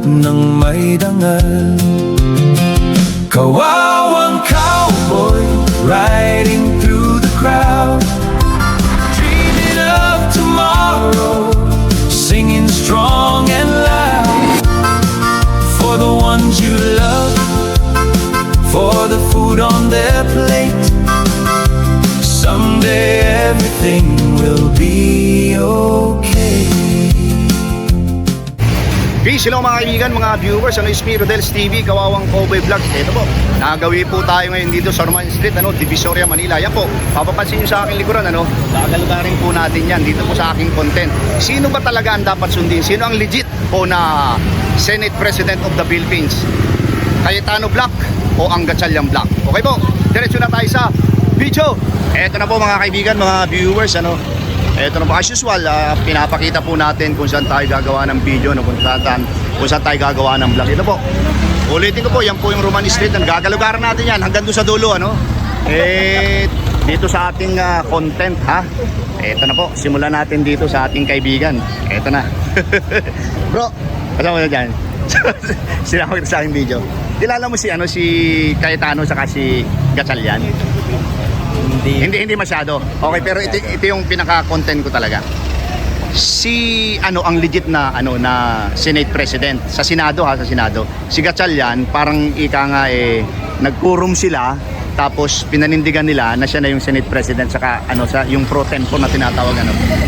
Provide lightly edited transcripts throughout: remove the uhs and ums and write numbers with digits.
ng may dangal. Kawawang cowboy riding through the crowd, dreaming of tomorrow, singing strong and loud. For the ones you love, for the food on their plate, someday everything will be okay. Peace, hello mga kaibigan, mga viewers. Ano is me, Rodel's TV, Kawawang Cowboy Vlog. Ito po, nagawi po tayo ngayon dito sa Roman Street, Divisoria, Manila. Yan po, papapansin nyo sa aking likuran, gagalugarin po natin yan dito po sa aking content. Sino ba talaga ang dapat sundin? Sino ang legit po na Senate President of the Philippines? Cayetano Black o ang Gatchalian Black? Okay po, diretso na tayo sa video. Ito na po mga kaibigan, mga viewers, ito na po, as usual, pinapakita po natin kung saan tayo gagawa ng video, kung saan tayo gagawa ng vlog. Ito po, ulitin ko po, yan po yung Roman Street. Gagalugaran natin yan hanggang doon sa dulo, dito sa ating content, ha. Ito na po, simulan natin dito sa ating kaibigan. Ito na. Bro, kasama mo na dyan. Sinama kita sa aking video. Kilala mo si Cayetano saka si Gatchalian? Hindi masyado. Okay, pero ito yung pinaka-content ko talaga. Ang legit na Senate President sa Senado, sa Senado. Si Gatchalian, parang ika nga nagkurum sila, tapos pinanindigan nila na siya na yung Senate President, saka yung pro tempore na tinatawag.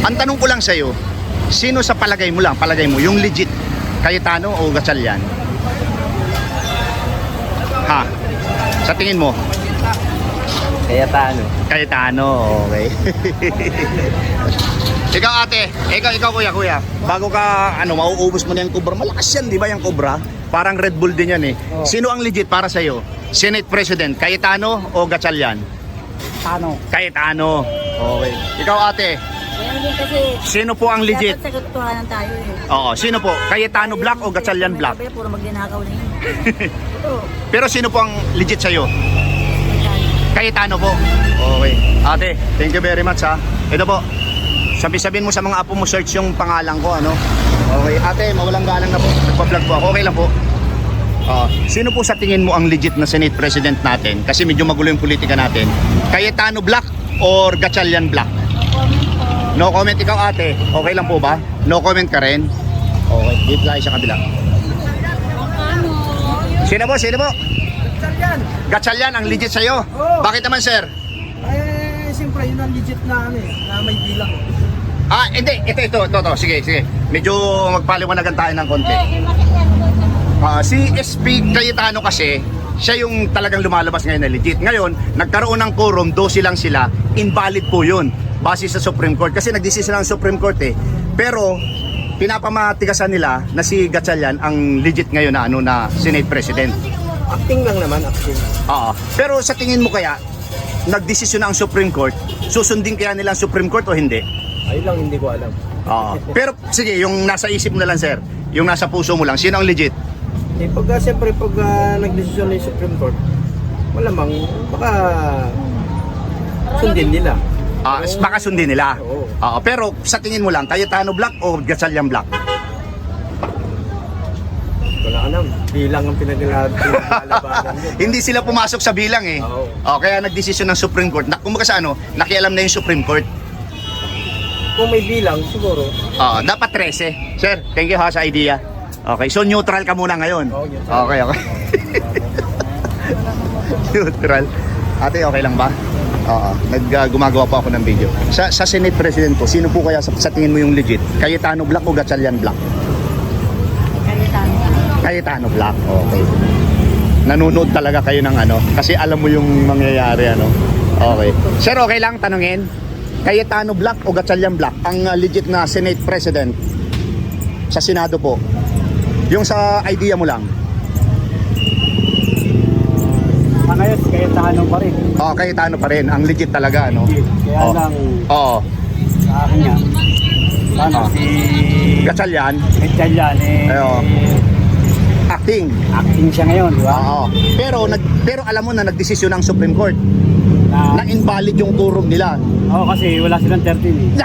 Ang tanong ko lang sa iyo, sino sa palagay mo yung legit, Cayetano o Gatchalian? Ha? Sa tingin mo? Cayetano, okay. Ikaw ate, ikaw kuya, bago ka mauubos mo na yung Cobra. Malakas yan, di ba yung Cobra? Parang Red Bull din yan Oh. Sino ang legit para sa iyo? Senate President, Cayetano o Gatchalian? Cayetano. Okay. Ikaw ate, Kasi sino po ang legit? dapat sagutuhanan tayo Oo, sino po? Cayetano Black o Gatchalian Black? Puro magnanakaw na yun. Ito, Pero sino po ang legit sa iyo? Cayetano po. Okay. Ate, thank you very much ha. Ito po. Sabihin mo sa mga apo mo, search yung pangalan ko, Okay. Ate, mawalang galang na po. Nagpa-vlog po ako. Okay lang po. Sino po sa tingin mo ang legit na Senate President natin? Kasi medyo magulo yung politika natin. Cayetano Black or Gatchalian Black? No comment ikaw ate. Okay lang po ba? No comment ka rin? Okay. Dito tayo sa kabila. Sino po? Gatchalian ang legit sa'yo? Oo. Bakit naman sir? Siyempre yun ang legit na na may bilang. Hindi. Ito. Sige. Medyo magpaliwanagan tayo ng konti. Si SP Cayetano kasi, siya yung talagang lumalabas ngayon na legit. Ngayon, nagkaroon ng quorum, 12 lang sila, invalid po yun, base sa Supreme Court. Kasi nagdesisyon ng Supreme Court Pero, pinapamatigasan nila na si Gatchalian ang legit ngayon na Senate President. Acting lang naman, acting. Pero sa tingin mo kaya, nagdesisyon na ang Supreme Court, susundin kaya nila ang Supreme Court o hindi? Ayun lang, hindi ko alam. Pero sige, yung nasa isip mo na lang sir, yung nasa puso mo lang, sino ang legit? Siyempre pag nagdesisyon na yung Supreme Court, malamang baka sundin nila. Baka sundin nila. Oo. Pero sa tingin mo lang, Cayetano Black o Gatchalian Black? Wala alam, bilang ang pinaglalabanan yun. Hindi sila pumasok sa bilang Oo. Kaya nagdesisyon ng Supreme Court. Kumbaga sa nakialam na yung Supreme Court. Kung may bilang, siguro. Dapat 13. Sir, thank you sa idea. Okay, so neutral ka muna ngayon. Oo, neutral. Okay. Neutral. Ate, okay lang ba? Gumagawa pa ako ng video. Sa Senate President po, sino po kaya sa tingin mo yung legit? Cayetano Black o Gatchalian Black? Cayetano Black, okay. Nanonood talaga kayo ng kasi alam mo yung mangyayari Okay. Sir, okay lang tanungin, Cayetano Black o Gatchalian Black ang legit na Senate President sa Senado po? Yung sa idea mo lang. Ngayon, Cayetano pa rin. Cayetano pa rin, ang legit talaga Kaya lang, sa akin nga, si Gatchalian. Acting siya ngayon, di ba? Pero alam mo na nagdesisyon ng Supreme Court na invalid yung quorum nila. Kasi wala silang 13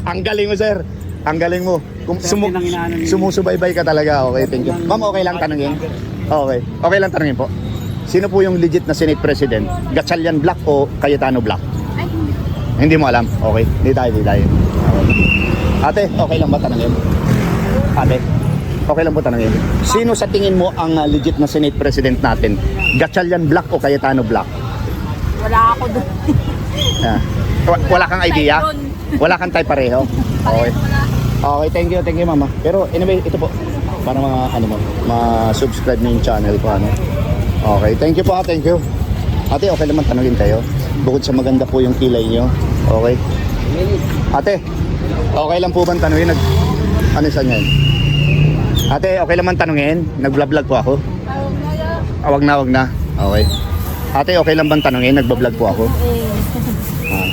Ang galing mo sir. Ang galing mo. Kung Swerte ng inaano niyo. sumusubaybay ka talaga. Okay, thank you. Ma'am, okay lang tanungin? Okay. Okay lang tanungin po. Sino po yung legit na Senate President? Gatchalian Black o Cayetano Black? Ay, hindi. Hindi mo alam? Okay. Hindi tayo. Okay. Ate, okay lang ba tanungin? Ate, okay lang po tanungin. Sino sa tingin mo ang legit na Senate President natin? Gatchalian Black o Cayetano Black? Wala ako doon. Ah. Wala kang idea? Wala kang type pareho? Okay. Okay, thank you mama. Pero anyway, ito po para ma-subscribe niyo yung channel ko ano. Okay, thank you po, thank you. Ate, okay naman tanungin kayo. Bukod sa maganda po yung kilay niyo. Okay. Ate, okay lang po bang tanungin ano sa niyan? Ate, okay lang man tanungin? Nag-vlog po ako. Wag na. Okay. Ate, okay lang bang tanungin? Nagba-vlog po ako.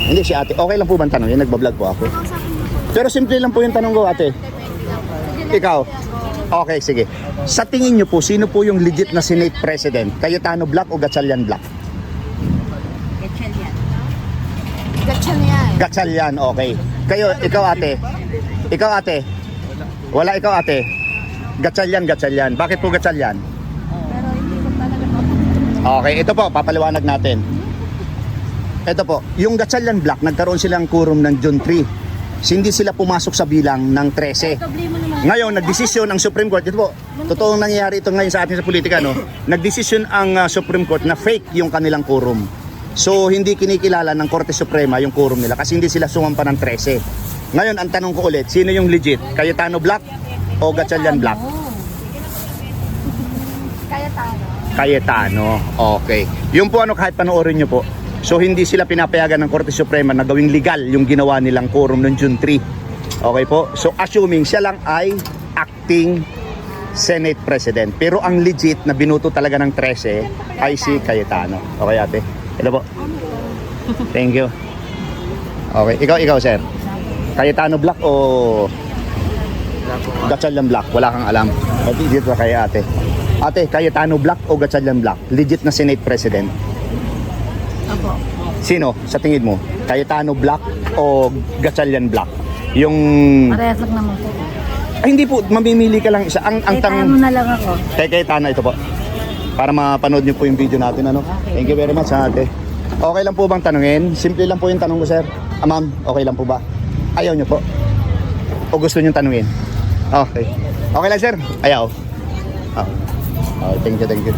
Hindi si ate. Okay lang po bang tanongin? Nagba-vlog po ako. Pero simple lang po yung tanong ko, ate. Ikaw? Okay, sige. Sa tingin nyo po, sino po yung legit na Senate President? Cayetano Black o Gatchalian Black? Gatchalian. Gatchalian, okay. Kayo, ikaw ate. Ikaw ate. Wala ikaw ate. Gatchalian. Bakit po Gatchalian? Pero hindi ko talaga Okay, ito po, papaliwanag natin. Ito po, yung Gatchalian Black, nagkaroon silang quorum ng June 3. Hindi sila pumasok sa bilang ng 13. problema naman. Ngayon, nagdesisyon ang Supreme Court. Ito po, totoong nangyayari ito ngayon sa atin sa politika, no? Nagdesisyon ang Supreme Court na fake yung kanilang quorum. So, hindi kinikilala ng Korte Suprema yung quorum nila kasi hindi sila sumampa ng 13. Ngayon, ang tanong ko ulit, sino yung legit? Cayetano Black o Gatchalian Black? Cayetano. Okay. Yung po kahit panoorin nyo po. So hindi sila pinapayagan ng Korte Suprema na gawing legal yung ginawa nilang quorum noong June 3. Okay po? So assuming siya lang ay acting Senate President. Pero ang legit na binuto talaga ng 13 ay si Cayetano. Okay ate? Hello po. Thank you. Okay. Ikaw sir. Cayetano Black o Gatchalian Black? Wala kang alam. Pati dito kay ate. Ate, Cayetano Black o Gatchalian Black? Legit na Senate President. Opo. Sino sa tingin mo? Cayetano Black o Gatchalian Black? Yung Parehas lang naman po. ay, hindi po, mamimili ka lang isa. Ang Cayetano na lang ako. Cayetano ito po. Para mapanood niyo po yung video natin ano. Thank you very much ate. Okay lang po bang tanungin? Simple lang po yung tanong ko sir. Ma'am, okay lang po ba? Ayaw niyo po? O gusto niyo tanungin? Okay. Okay lang sir? Ayaw. Oh, thank you.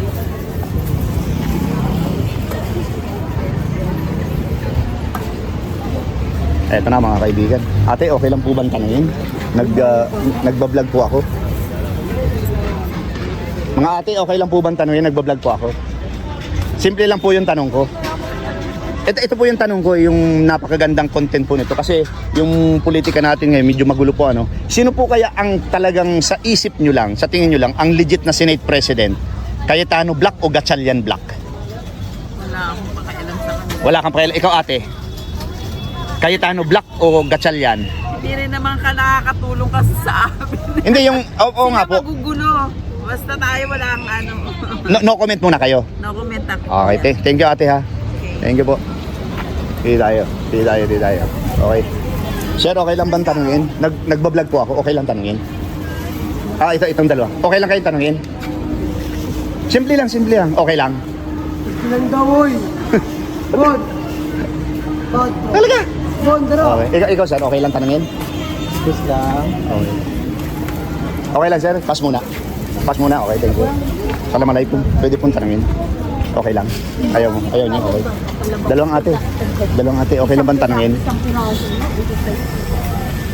Eto na mga kaibigan. Ate, okay lang po bang tanungin? Nagba-vlog po ako. Mga ate, okay lang po bang tanungin? Nagba-vlog po ako. Simple lang po yung tanong ko. Ito po yung tanong ko, yung napakagandang content po nito. Kasi yung politika natin ngayon, medyo magulo po ano. Sino po kaya ang talagang sa isip nyo lang, sa tingin nyo lang, ang legit na Senate President? Cayetano Black o Gatchalian Black? Wala akong pakialam sa kanila. Wala kang pakialam. Ikaw ate? Cayetano Black o Gatchalian? Hindi rin naman ka nakakatulong kasi sa amin. Hindi yung, oo nga po. Magugulo. Basta tayo walang ano. No comment muna kayo. No comment ako. Okay, thank you ate ha. Thank you po. Di tayo. Okay. Sir, okay lang bang tanungin? Nagbablog po ako, okay lang tanungin? Itong dalawa. Okay lang kayong tanungin? Simple lang. Okay lang. Ilan daw, oy? Bod! Talaga? Bondro! Okay. Ikaw sir, okay lang tanungin? Yes lang. Okay. Okay lang sir, pass muna. Okay, thank you. Assalamualaikum. Pwede pong tanungin? Okay lang. Ayaw niyo, okay. Dalawang ate, okay lang bang tanungin?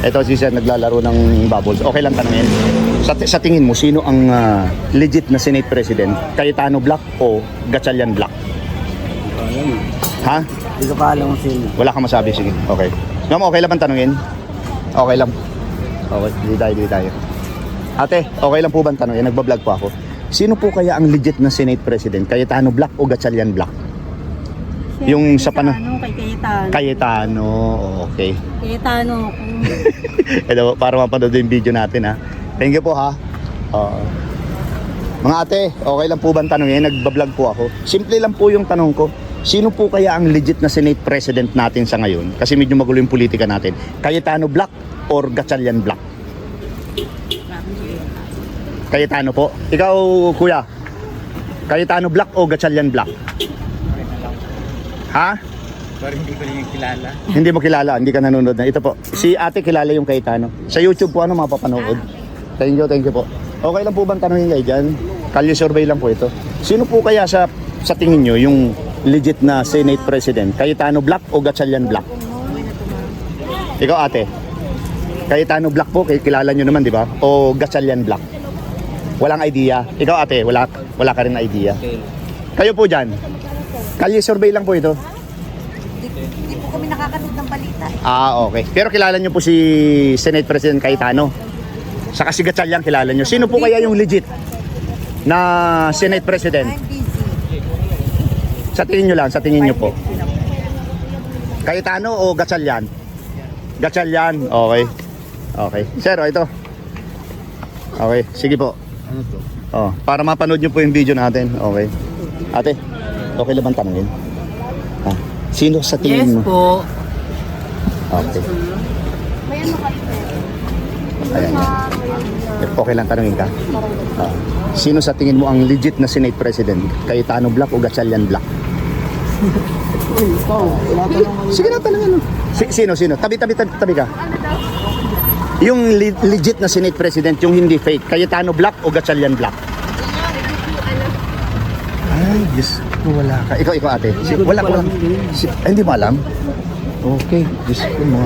Ito si sir naglalaro ng bubbles. Okay lang tanungin. Sa tingin mo, sino ang legit na Senate President? Cayetano Black o Gatchalian Black? Ha? Hindi ko pa alam kung sino. Wala kang masabi, sige. Okay. Ma'am, okay lang bang tanungin? Okay lang. Okay, di tayo. Ate, okay lang po bang tanungin? Nagbablog po ako. Sino po kaya ang legit na Senate President? Cayetano Black o Gatchalian Black? Yung sa Kay Cayetano. Cayetano, okay. Cayetano. Hello, para mapanood yung video natin ha. Thank you po ha. Mga ate, okay lang po bang tanungin? Nagbablog po ako. Simple lang po yung tanong ko. Sino po kaya ang legit na Senate President natin sa ngayon? Kasi medyo magulo yung politika natin. Cayetano Black or Gatchalian Black? Cayetano po. Ikaw, kuya? Cayetano Black o Gatchalian Black? Ha? Pero hindi ko yung kilala. Hindi mo kilala, hindi ka nanonood na. Ito po, si ate kilala yung Cayetano. Sa YouTube po, ano mapapanood? Thank you po. Okay lang po bang tanongin kayo dyan? Kalye survey lang po ito. Sino po kaya sa tingin nyo yung legit na Senate President? Cayetano Black o Gatchalian Black? Ikaw ate, Cayetano Black po, kilala nyo naman di ba? O Gatchalian Black? Walang idea. Ikaw ate, wala ka rin idea. Kayo po dyan, kalye survey lang po ito. Hindi po kami nakakanood ng balita. Okay. Pero kilala nyo po si Senate President Cayetano. Saka si Gatchalian kilala nyo. Sino po kaya yung legit na Senate President? I'm busy. Sa tingin nyo lang, sa tingin nyo po. Cayetano o Gatchalian? Gatchalian, okay. Okay. Sir, ito. Okay, sige po. Ano to? Para mapanood nyo po yung video natin. Okay. Ate, okay lang bang tanongin? Sino sa tingin mo? po. Okay. Ayan. Okay lang tanongin ka? Sino sa tingin mo ang legit na Senate President? Cayetano Black o Gatchalian Black? Sige na, tanongin mo. Sino? Tabi ka. Yung legit na Senate President, yung hindi fake, Cayetano Black o Gatchalian Black? Ay, Diyos ko, wala ka. Ikaw ate. Wala. Hindi mo alam? Okay, Diyos ko mo.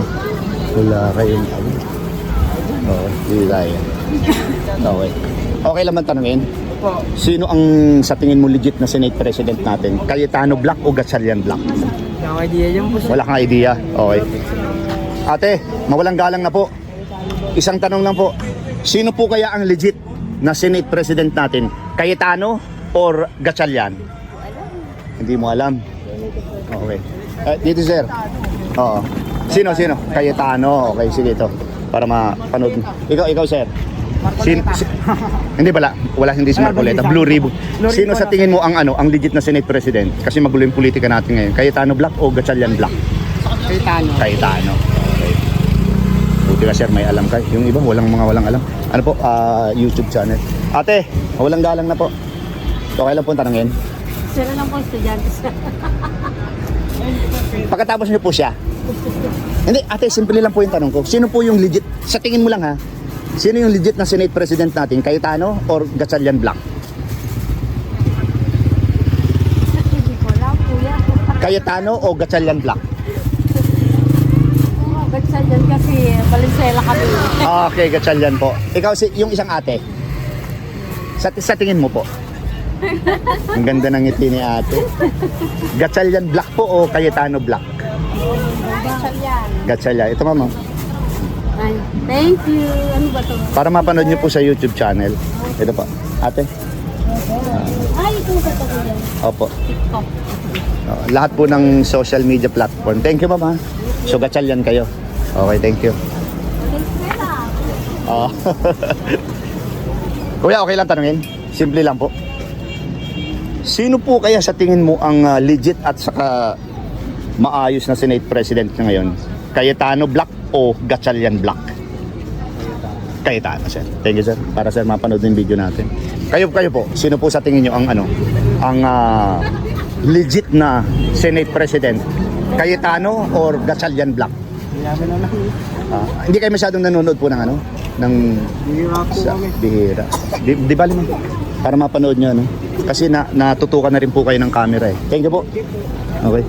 Wala kayong alam. Hindi tayo. Okay. Okay lang man tanungin. Sino ang sa tingin mo legit na Senate President natin? Cayetano Black o Gatchalian Black? Yung idea yung po. Wala kang idea? Okay. Ate, mawalang galang na po. Isang tanong lang po. Sino po kaya ang legit na Senate President natin? Cayetano or Gatchalian? Hindi mo alam? Okay. Dito sir. Oo. Sino? Cayetano. Okay, sige ito. Para mapanood. Ikaw sir. Hindi hindi si Marcoleta. Blue Ribbon. Sino sa tingin mo ang legit na Senate President? Kasi magulo yung politika natin ngayon. Cayetano Black o Gatchalian Black? Cayetano. Okay. Buti ka sir, may alam ka. Yung iba, walang alam. Ano po? YouTube channel. Ate, walang galang na po. Okay lang po tanongin. Sila lang po estudyante. Pagkatapos niyo po siya. Hindi, ate, simple lang po yung tanong ko. Sino po yung legit? Sa tingin mo lang ha. Sino yung legit na Senate President natin? Cayetano or Gatchalian Black? Hindi ko alam, kuya. Cayetano o Gatchalian Black? Gatchalian kasi Valenzuela kami. Okay, Gatchalian po. Ikaw yung isang ate. Sa tingin mo po. Ang ganda ng ngiti ni ate. Gatchalian Black po o Cayetano Black? Gatchalian. Ito mama. Ay, thank you. Ano ba to? Para mapanood niyo po sa YouTube channel. Ito po. Ate. Ay, ito ba to kuya? Opo. TikTok. Lahat po ng social media platform. Thank you mama. So Gatchalian kayo. Okay, thank you. Kuya, okay lang tanungin? Simple lang po. Sino po kaya sa tingin mo ang legit at saka maayos na Senate President na ngayon? Cayetano Black o Gatchalian Black? Cayetano, sir. Thank you, sir. Para sir mapanood yung video natin. Kayo po, sino po sa tingin nyo ang legit na Senate President? Cayetano or Gatchalian Black? Hindi kayo masyadong nanonood po ng Bihira po kami. Bihira. Di bali man. Para mapanood nyo, Kasi natutukan na rin po kayo ng camera eh. Thank you po. Okay.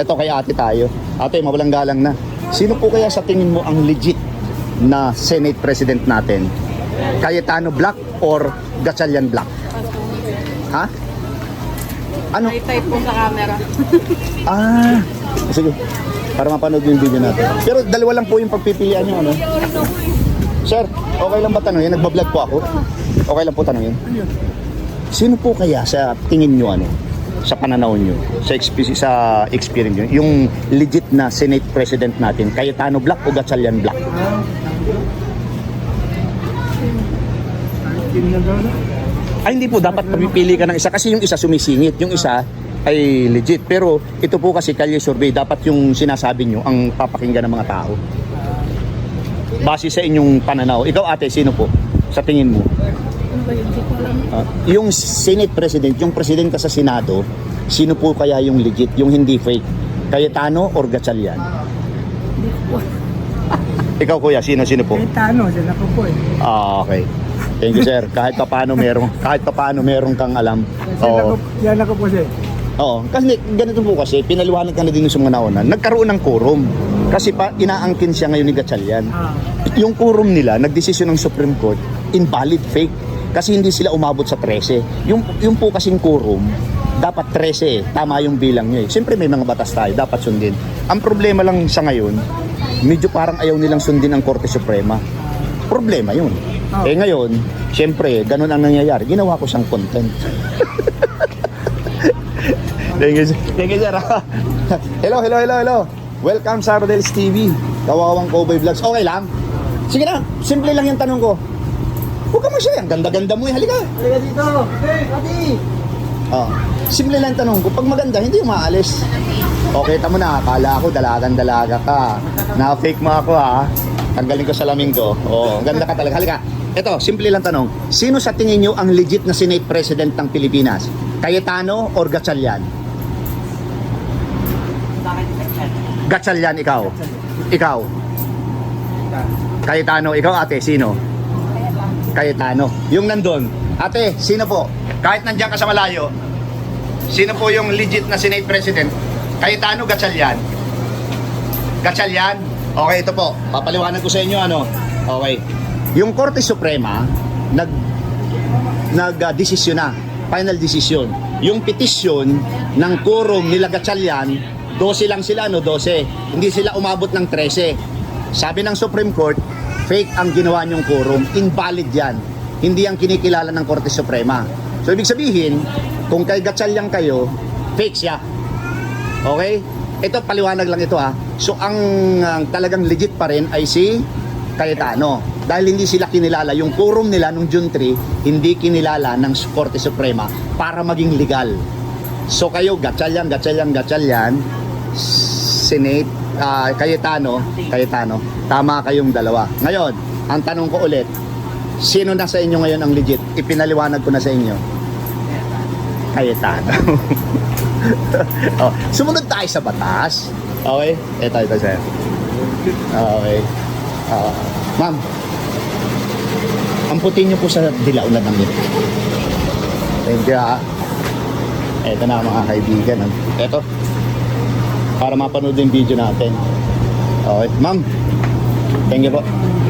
Eto kay ate tayo. Ate, mawalang galang na. Sino po kaya sa tingin mo ang legit na Senate President natin? Cayetano Black or Gatchalian Black? Ha? Ano? May type po sa camera. Sige. Para mapanood yung video natin. Pero dalawa lang po yung pagpipilian nyo, Sir, okay lang ba tanongin? Nagbablog po ako. Okay lang po tanongin. Sino po kaya sa tingin nyo, sa pananaw nyo, sa experience nyo, yung legit na Senate President natin, Cayetano Black o Gatchalian Black? Ay, hindi po. Dapat pipili ka ng isa. Kasi yung isa sumisingit. Yung isa ay legit. Pero ito po kasi kalye survey. Dapat yung sinasabi nyo ang papakinggan ng mga tao. Base sa inyong pananaw. Ikaw ate, sino po? Sa tingin mo? Ano ba yun? Hindi ko alam. Yung Senate President, yung Presidente sa Senado, sino po kaya yung legit, yung hindi fake? Cayetano or Gatchalian? Hindi ko alam. Ikaw kuya, sino po? Tano, sila po po eh. Okay. Thank you sir. Kahit pa paano meron kang alam. Oo. Yan ako po siya. Oo. Kasi ganito po kasi, pinaliwanag ka na din sa mga nauna, nagkaroon ng quorum. Kasi pa inaangkin siya ngayon ni Gatchalian. Yung quorum nila, nagdesisyon ng Supreme Court, invalid, fake. Kasi hindi sila umabot sa 13. Yung po kasing quorum, dapat 13 eh. Tama yung bilang niya eh. Siyempre may mga batas tayo, dapat sundin. Ang problema lang sa ngayon, medyo parang ayaw nilang sundin ang Korte Suprema. Problema yun. Eh ngayon, siyempre, ganun ang nangyayari. Ginawa ko siyang content. Thank you, sir. Hello. Welcome sa Rodel's TV. Kawawang Cowboy Vlogs. Okay lang? Sige na, simple lang yung tanong ko. Huwag ka masaya. Ang ganda-ganda mo eh. Halika. Halika dito. Hey, Ati! Oh, simple lang tanong ko. Pag maganda, hindi yung maalis. Okay, tamo na. Akala ko dalagan-dalaga ka. Na-fake mo ako ha. Tanggalin ko salamin ko. Oo, ganda ka talaga. Halika. Ito, simple lang tanong. Sino sa tingin nyo ang legit na Senate President ng Pilipinas? Cayetano or Gatchalian? Gatchalian, ikaw. Ikaw. Cayetano, ikaw ate, sino? Cayetano. Yung nandun. Ate, sino po? Kahit nandiyan ka sa malayo, sino po yung legit na Senate President? Cayetano, Gatchalian? Gatchalian? Okay, ito po. Papaliwanag ko sa inyo ano. Okay. Yung Korte Suprema nag-desisyon na. Final decision. Yung petisyon ng quorum nila Gatchalian, 12 lang sila, no? 12. Hindi sila umabot ng 13. Sabi ng Supreme Court, fake ang ginawa niyong quorum. Invalid yan. Hindi ang kinikilala ng Korte Suprema. So, ibig sabihin, kung kay Gatchalian kayo, fake siya. Okay? Ito, paliwanag lang ito ha. So, ang talagang legit pa rin ay si Cayetano. Dahil hindi sila kinilala. Yung quorum nila nung June 3, hindi kinilala ng Korte Suprema para maging legal. So, kayo, Gatchalian, Senate, Cayetano, tama kayong dalawa. Ngayon, ang tanong ko ulit, sino na sa inyo ngayon ang legit? Ipinaliwanag ko na sa inyo. Cayetano. Oh, sumunod tayo sa batas. Okay? Ito, sir. Okay. Ma'am, amputin niyo po sa dilaw na ng ito. Thank you ha. Ito na mga kaibigan. Ito. Para mapanood yung video natin. Okay. Ma'am, thank you po.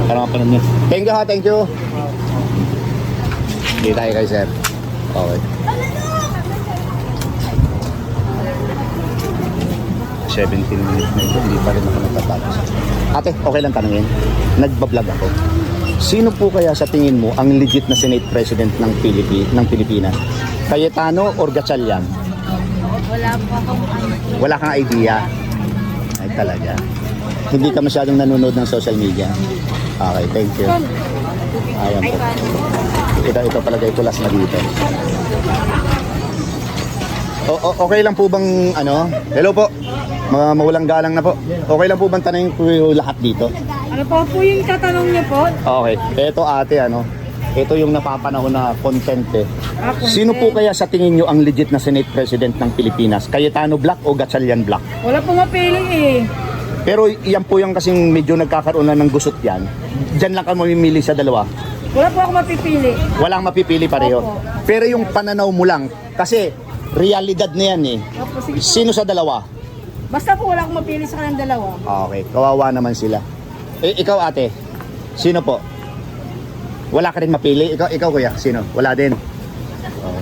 Para mapanood niyo. Thank you ha, thank you. Hindi tayo kay sir. Okay. 17 minutes na ito, hindi pa rin ako nagtatapos. Ate, okay lang tanungin. Nagbablog ako. Sino po kaya sa tingin mo ang legit na Senate President ng Pilipinas? Cayetano or Gatchalian? Wala pa akong ano. Wala kang idea? Ay talaga. Hindi ka masyadong nanonood ng social media? Okay, thank you. Ayan po. Ito palagay ko last na dito. Okay lang po bang ano? Hello po. Mga mawalang galang na po. Okay lang po bang tanongin ko yung lahat dito? Ano po yung tatanong niyo po? Okay. Ito ate ano. Ito yung napapanahon na content eh. Sino po kaya sa tingin nyo ang legit na Senate President ng Pilipinas? Cayetano Black o Gatchalian Black? Wala po mapili eh. Pero yan po yung kasing medyo nagkakaroon na ng gusot yan. Diyan lang ka mamimili sa dalawa. Wala po ako mapipili. Walang mapipili pareho. Opo. Pero yung pananaw mo lang. Kasi realidad na yan eh. Opo, sige. Sino sa dalawa? Basta po wala akong mapili sa kanilang dalawa. Okay, kawawa naman sila. Ikaw ate, sino po? Wala ka rin mapili? Ikaw kuya, sino? Wala din?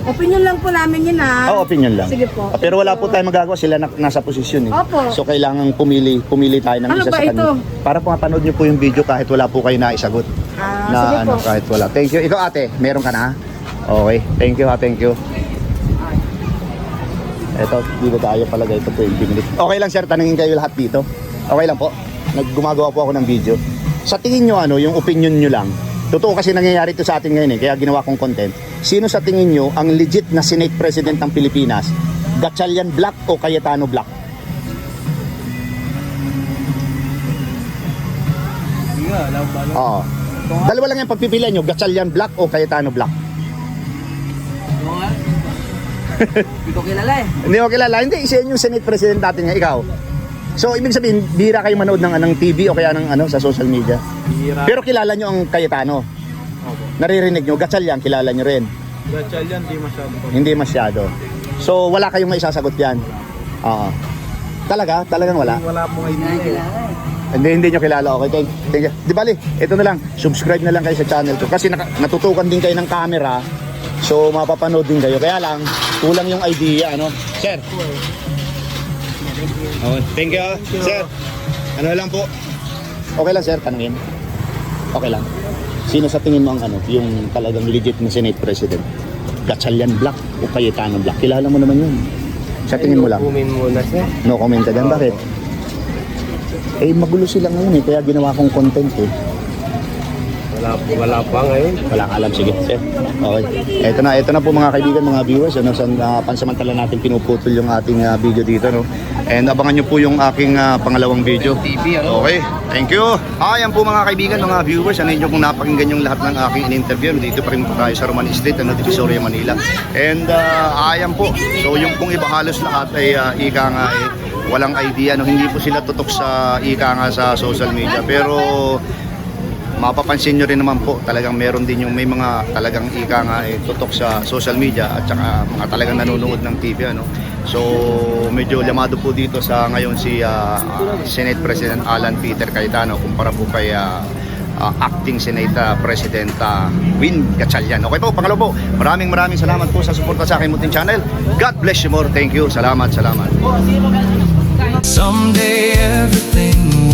Opinion lang po namin yun ha. Oo, opinion lang. Sige po. Pero wala po tayong magagawa, sila nasa posisyon eh. Opo. So kailangan pumili tayo ng Ano isa ba sa kanila. ito? Para po mapanood niyo po yung video kahit wala po kayo naisagot. Sige po. Kahit wala. Thank you. Ikaw ate, meron ka na? Okay, thank you ha, thank you. Ito, dito tayo palagay ito 20 minutes. Okay lang sir, tanungin kayo lahat dito. Okay lang po. Gumagawa po ako ng video. Sa tingin nyo ano, yung opinion nyo lang. Totoo kasi nangyayari ito sa atin ngayon eh, kaya ginawa kong content. Sino sa tingin nyo ang legit na Senate President ng Pilipinas? Gatchalian Black o Cayetano Black? Oo. Dalawa lang yung pagpipilian nyo, Gatchalian Black o Cayetano Black. Hindi ko kilala eh. Hindi mo kilala. Hindi, isa yun yung Senate President natin nga, ikaw. So, ibig sabihin, bihira kayo manood ng TV o kaya ng sa social media. Pero kilala nyo ang Cayetano. Naririnig nyo, Gatchalian, kilala nyo rin. Gatchalian, di masyado po. Hindi masyado. So, wala kayong maisasagot yan. Oo. Talagang wala. Wala pong idea. Hindi nyo kilala. Okay, thank you. Di bali, ito na lang. Subscribe na lang kayo sa channel ko. Kasi natutukan din kayo ng camera. So, mapapanood din kayo. Kaya lang, kulang yung idea, ano? Sir. Okay, thank you. Sir, ano lang po? Okay lang, sir, tanungin. Okay lang. Sino sa tingin mo ang yung talagang legit na Senate President? Gatchalian Black o Cayetano Black? Kilala mo naman yun. Sa tingin mo lang. Kumin muna, sir. No comment ka dyan. Bakit? Eh, magulo sila ngayon eh. Kaya ginawa kong content eh. Wala pa ngayon. Wala ka alam. Sige, sir. Okay. Ito na po mga kaibigan, mga viewers. Pansamantala natin pinuputol yung ating video dito. No? And abangan nyo po yung aking pangalawang video. Okay. Thank you. Ayan po mga kaibigan, mga viewers. Ano yun kung napakinggan yung lahat ng aking in-interview. Dito pa rin po tayo sa Roman Street, Divisoria, Manila. And ayan po. So yung pong iba halos lahat ay ika nga walang idea. No? Hindi po sila tutok sa ika nga sa social media. Pero mapapansin nyo rin naman po, talagang meron din yung may mga talagang ika nga tutok sa social media at saka mga talagang nanonood ng TV. Ano? So medyo lamado po dito sa ngayon si Senate President Alan Peter Cayetano kumpara po kay acting Senate President Win Gatchalian. Okay po, pangalawa po, maraming salamat po sa suporta sa aking munting channel. God bless you more. Thank you. Salamat. Someday everything